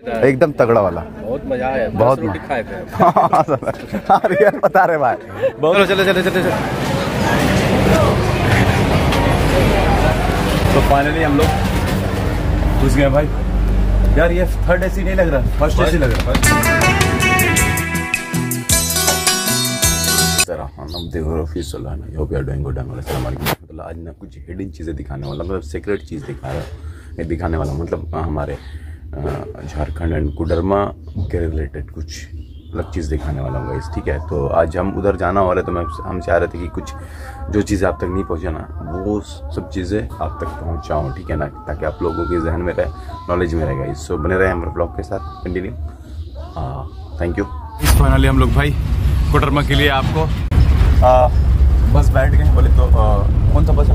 एकदम तगड़ा वाला, बहुत मजा आया, बहुत रोटी खाए थे। हाँ रियल बता रहे भाई। बहुत चलो चलो चलो चलो। तो फाइनली हम लोग घुस गए भाई। यार ये थर्ड एसी नहीं लग रहा, फर्स्ट एसी लग रहा है। मतलब आज ना कुछ हिडन चीज़ें दिखाने वाला, मतलब सीक्रेट चीज़ दिखाने वाला, मतलब हमारे झारखंड एंड कोडरमा के रिलेटेड कुछ अलग चीज़ दिखाने वाला हूँ गाइस, ठीक है। तो आज हम उधर जाना वाला है, तो हम चाह रहे थे कि कुछ जो चीज़ें आप तक नहीं पहुँचा ना, वो सब चीज़ें आप तक पहुँचाऊँ, ठीक है ना, ताकि आप लोगों के जहन में रहे, नॉलेज में रहे गाइस। सो बने रहे हमारे ब्लॉग के साथ, कंटिन्यू। Thank you. फाइनली हम लोग भाई कोडरमा के लिए आपको बस बैठ गए। बोले तो कौन सा बस है?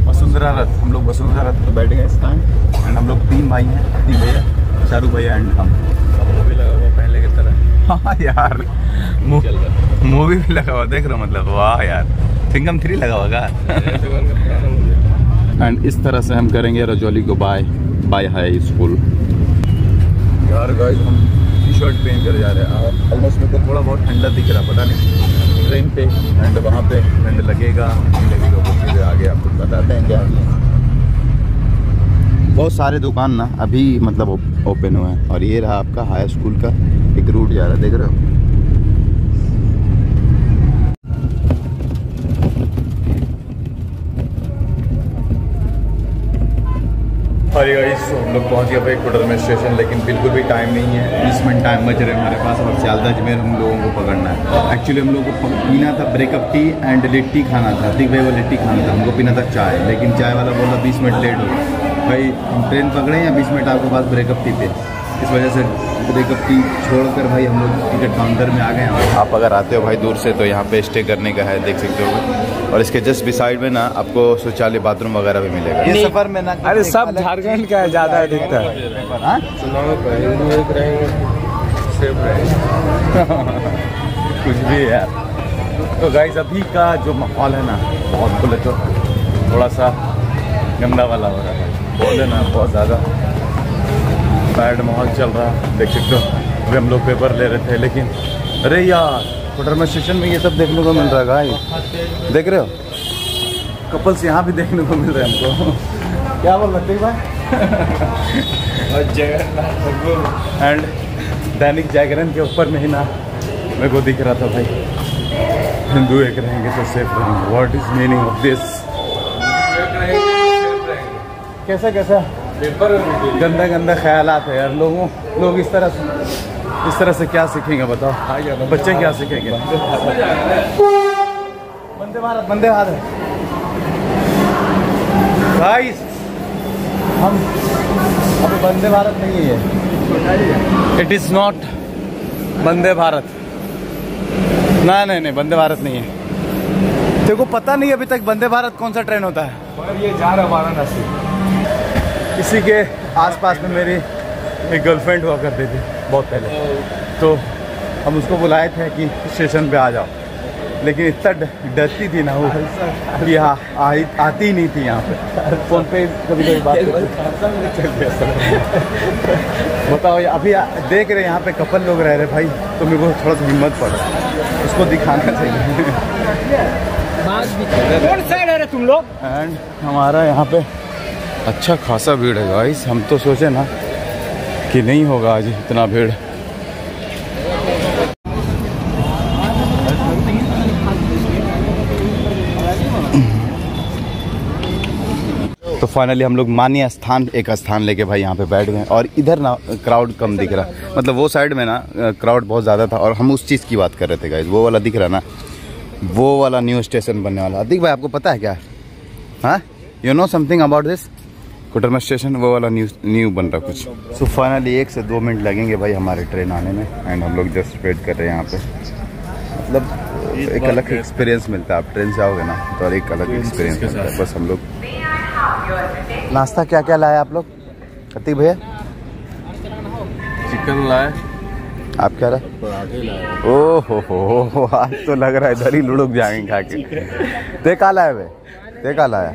वसुंधरा रथ। हम लोग वसुंधरा रथ पे बैठ गए इस टाइम। एंड हम लोग 3 भाई हैं, 3 भैया, शाहरुख भैया एंड हम। मूवी लगा हुआ पहले की तरह। हाँ यार मूवी भी लगा हुआ, देख रहे हो, मतलब वाह यार, सिंघम 3 लगा हुआ। एंड इस तरह से हम करेंगे रजौली को बाय हाई स्कूल। यार गाइस हम टी-शर्ट पहन कर जा रहे हैं। ऑलमोस्ट मेरे को थोड़ा बहुत ठंडा दिख रहा, पता नहीं ट्रेन पे एंड वहाँ पे ठंड लगेगा नहीं लगेगा, वो चीज़ें आगे आपको बताते हैं क्या। बहुत सारे दुकान ना अभी मतलब ओपन हुए हैं। और ये रहा आपका हाई स्कूल का एक रूट जा रहा है, देख रहे हो। और गाइस हम लोग पहुँच गए भाई कोडरमा स्टेशन, लेकिन बिल्कुल भी टाइम नहीं है, 20 मिनट टाइम बच रहे हमारे पास। और सियालदा अजमेर हम लोगों को पकड़ना है। एक्चुअली हम लोगों को पीना था ब्रेकअप टी एंड लिट्टी खाना था, ठीक भाई, वो लिट्टी खाना था। हमको पीना था चाय, लेकिन चाय वाला बोला 20 मिनट लेट हो भाई। हम ट्रेन पकड़े या 20 मिनट आपके पास ब्रेकअप टी पे, इस वजह से ब्रेकअप टी छोड़कर भाई हम लोग टिकट काउंटर में आ गए हैं। आप अगर आते हो भाई दूर से तो यहाँ पे स्टे करने का है, देख सकते हो। और इसके जस्ट बिसाइड में ना आपको शौचालय बाथरूम वगैरह भी मिलेगा। ये सफर में ना अरे सब झारखंड का है, ज़्यादा अधिकतर कुछ भी है यार। तो गाइस अभी का जो माहौल है ना, बहुत बोले तो थोड़ा सा गंदा वाला हो रहा है, बोले ना बहुत ज़्यादा बैड माहौल चल रहा है, देख सकते हो। अभी हम लोग पेपर ले रहे थे, लेकिन अरे यार कोडरमा स्टेशन में ये सब देखने को मिल रहा है गाइस, देख रहे हो। कपल्स यहाँ भी देखने को मिल रहे हैं हमको। क्या बोल रहे भाई? एंड दैनिक जागरण के ऊपर में ही ना मेरे को दिख रहा था भाई, हिंदू एक रहेंगे तो सेफ रहेंगे। What is meaning of this? कैसा कैसा गंदा गंदा ख्यालात है यार लोग इस तरह से क्या सीखेंगे बताओ? बच्चे क्या सीखेंगे? वंदे भारत गाइस, हम अब वंदे भारत नहीं है, it is not Vande Bharat. नहीं वंदे भारत नहीं है। तेरे को पता नहीं अभी तक वंदे भारत कौन सा ट्रेन होता है? ये जा रहा वाराणसी। इसी के आसपास में मेरी एक गर्लफ्रेंड हुआ करती थी बहुत पहले, तो हम उसको बुलाए थे कि स्टेशन पे आ जाओ, लेकिन इतना डरती थी ना वो कि हाँ आती ही नहीं थी यहाँ पे। फ़ोन पे कभी बात बताओ। अभी देख रहे यहाँ पे कपल लोग रह रहे भाई, तो मेरे को थोड़ा सा हिम्मत पड़ा, उसको दिखाना चाहिए। कौन साइड है तुम लोग? एंड हमारा यहाँ पे अच्छा खासा भीड़ है गाइस। हम तो सोचे ना कि नहीं होगा आज इतना भीड़। तो फाइनली हम लोग मान्य स्थान एक स्थान लेके भाई यहाँ पे बैठ गए। और इधर ना क्राउड कम दिख रहा, मतलब वो साइड में ना क्राउड बहुत ज़्यादा था। और हम उस चीज़ की बात कर रहे थे गाइस, वो वाला दिख रहा ना, वो वाला न्यू स्टेशन बनने वाला। अदिक भाई आपको पता है क्या? हाँ, you know something about this Koderma station? वो वाला न्यू बन रहा कुछ। सो फाइनली 1 से 2 मिनट लगेंगे भाई हमारे ट्रेन आने में। एंड हम लोग जस्ट वेट कर रहे हैं यहाँ पे। मतलब एक अलग एक्सपीरियंस मिलता है, आप ट्रेन से आओगे ना तो एक अलग एक्सपीरियंस मिलता है। बस हम लोग नाश्ता क्या क्या लाए आप लोग? अतिक भैया चिकन लाए, आप क्या रहे? ओह हो, आज तो लग रहा है इधर ही लुढ़क जाएंगे खा के। ते का लाए भाई? ते का लाया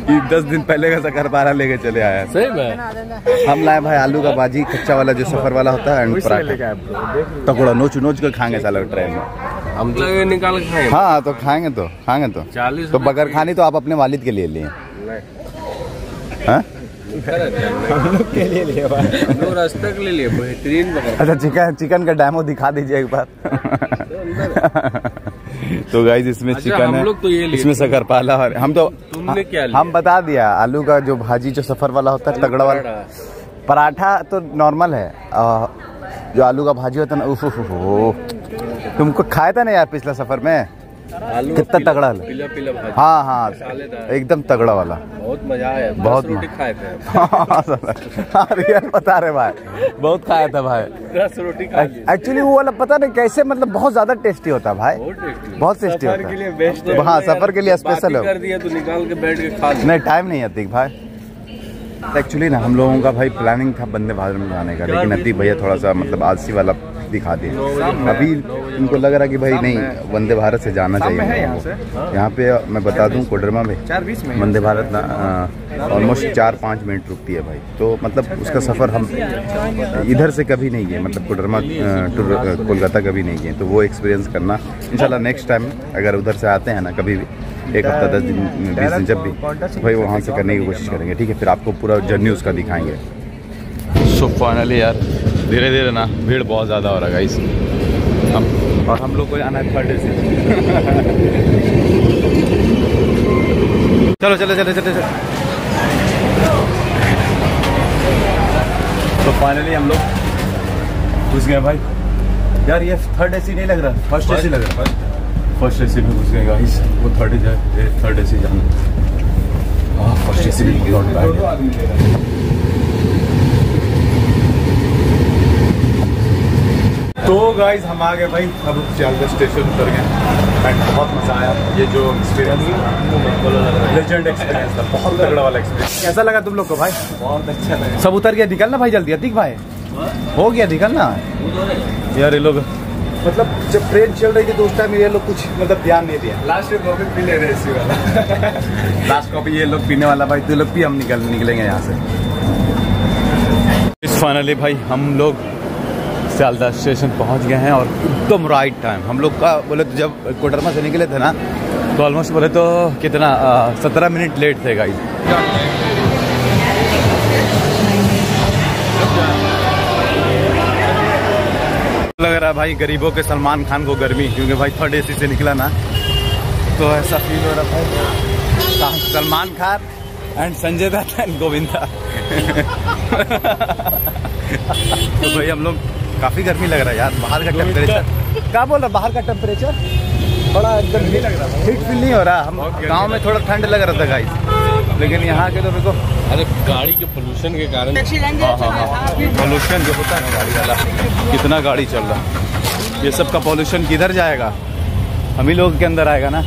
ये 10 दिन पहले का शकरपारा लेके चले आया। सही में हम लाए भाई आलू का भाजी कच्चा वाला जो सफर वाला होता है एंड पराठा तकुड़ा नोच नोच कर खाएंगे साला ट्रेन में। हम तो निकाल के खाएंगे। हाँ तो खाएंगे तो 40 तो बगर खानी तो आप अपने वालिद के लिए लिए हाँ? हम लोग के लिए लिए भाई, हम लोग रास्ते के लिए लिए बेहतरीन बगर। अच्छा चिकन का डेमो दिखा दीजिए एक बार। तो गाइस इसमें चिकन है, तो इसमें शकरपाला और हम तो तुमने क्या लिया? हम बता दिया आलू का जो भाजी जो सफर वाला होता है तगड़ा वाला। पराठा तो नॉर्मल है, जो आलू का भाजी होता है ना तुमको खाया था ना यार पिछला सफर में, आलू कितना तगड़ा पीला पीला भाजी। हाँ एकदम तगड़ा वाला, बहुत मजा आया। बहुत रोटी खाए थे। रियल बता रहे भाई, बहुत खाया था भाई। 10 रोटी खा ली। एक्चुअली वो वाला पता नहीं कैसे, मतलब बहुत ज्यादा टेस्टी होता है भाई, बहुत टेस्टी होता है। सफर के लिए बेस्ट है। हाँ सफर के लिए स्पेशल है। कर दिया तो निकाल के बैठ के खा। नहीं टाइम नहीं है अतीक भाई। एक्चुअली ना हम लोगों का भाई प्लानिंग था वंदे भारत में जाने का, लेकिन अतीक भैया थोड़ा सा मतलब आलसी वाला दिखा दिए। अभी इनको लग रहा कि भाई नहीं वंदे भारत से जाना चाहिए। यहाँ पे मैं बता दूँ कोडरमा में वंदे भारत ऑलमोस्ट 4-5 मिनट रुकती है भाई। तो मतलब उसका सफ़र हम इधर से कभी नहीं गए, मतलब कोडरमा टू कोलकाता कभी नहीं गए। तो वो एक्सपीरियंस करना इंशाल्लाह नेक्स्ट टाइम अगर उधर से आते हैं ना कभी भी 1 हफ्ता 10 दिन 20 दिन जब भी, तो भाई वहाँ से करने की कोशिश करेंगे। ठीक है, फिर आपको पूरा जर्नी उसका दिखाएंगे। सो फाइनली यार धीरे धीरे ना भीड़ बहुत ज़्यादा हो रहा है गाइस, और हम लोग को आना है 3rd AC। चलो चलो चलो चलो चलो। तो फाइनली हम लोग घुस गए भाई। यार ये 3rd AC नहीं लग रहा, 1st AC लग रहा है। 1st AC में घुस गए गाइस, वो 3rd AC जाना। हाँ 1st AC भी नॉट बैड। तो गाइस हम आ गए भाई, अब सियालदह स्टेशन उतर गए एंड बहुत मजा आया। ये जो एक्सपीरियंस लेजेंड एक्सपीरियंस था, बहुत तगड़ा वाला एक्सपीरियंस। कैसा लगा तुम लोग को भाई? बहुत अच्छा लगा। सब उतर गया, निकलना भाई जल्दी। अतीक भाई हो गया निकलना यार। ये लोग मतलब जब ट्रेन चल रही थी तो उस टाइम ये लोग कुछ मतलब ध्यान नहीं दिया। लास्ट में कॉफी पी ले रहे इसी वाला। लास्ट कॉफी ये लोग पीने वाला भाई, तो लोग भी हम निकलेंगे यहाँ से। इस फाइनली भाई हम लोग सियालदह स्टेशन पहुंच गए हैं और एकदम राइट टाइम। हम लोग का बोले तो जब कोडरमा से निकले थे ना तो ऑलमोस्ट बोले तो कितना 17 मिनट लेट थे गाइस। लग रहा है भाई गरीबों के सलमान खान को गर्मी, क्योंकि भाई 3rd AC से निकला ना तो ऐसा फील हो रहा था सलमान खान एंड संजय दत्त एंड गोविंदा। तो भाई हम लोग काफी गर्मी लग रहा है यार। बाहर का टेम्परेचर क्या बोल रहा, बाहर का टेम्परेचर थोड़ा एकदम नहीं लग रहा, हीट फील नहीं हो रहा। हम गांव में थोड़ा ठंड लग रहा था गाइस, लेकिन यहाँ के तो मेरे को अरे गाड़ी के पोल्यूशन के कारण। पोल्यूशन जो होता है ना गाड़ी वाला, कितना गाड़ी चल रहा, ये सब का पोल्यूशन किधर जाएगा, हम ही लोग के अंदर आएगा ना।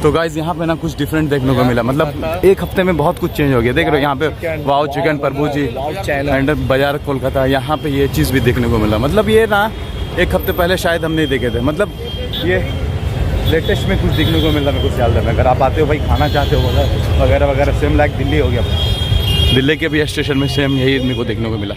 तो गाइज यहाँ पे ना कुछ डिफरेंट देखने को मिला, मतलब 1 हफ्ते में बहुत कुछ चेंज हो गया। देख रहे हो यहाँ पे wow chicken Prabhu ji and Bazar Kolkata, यहाँ पे ये चीज़ भी देखने को मिला। मतलब ये ना 1 हफ्ते पहले शायद हम नहीं देखे थे, मतलब ये लेटेस्ट में कुछ देखने को मिला मेरे को सियालदह में। अगर आप आते हो भाई खाना चाहते हो वगैरह वगैरह, सेम लाइक दिल्ली हो गया। दिल्ली के भी स्टेशन में सेम यही मेरे को देखने को मिला।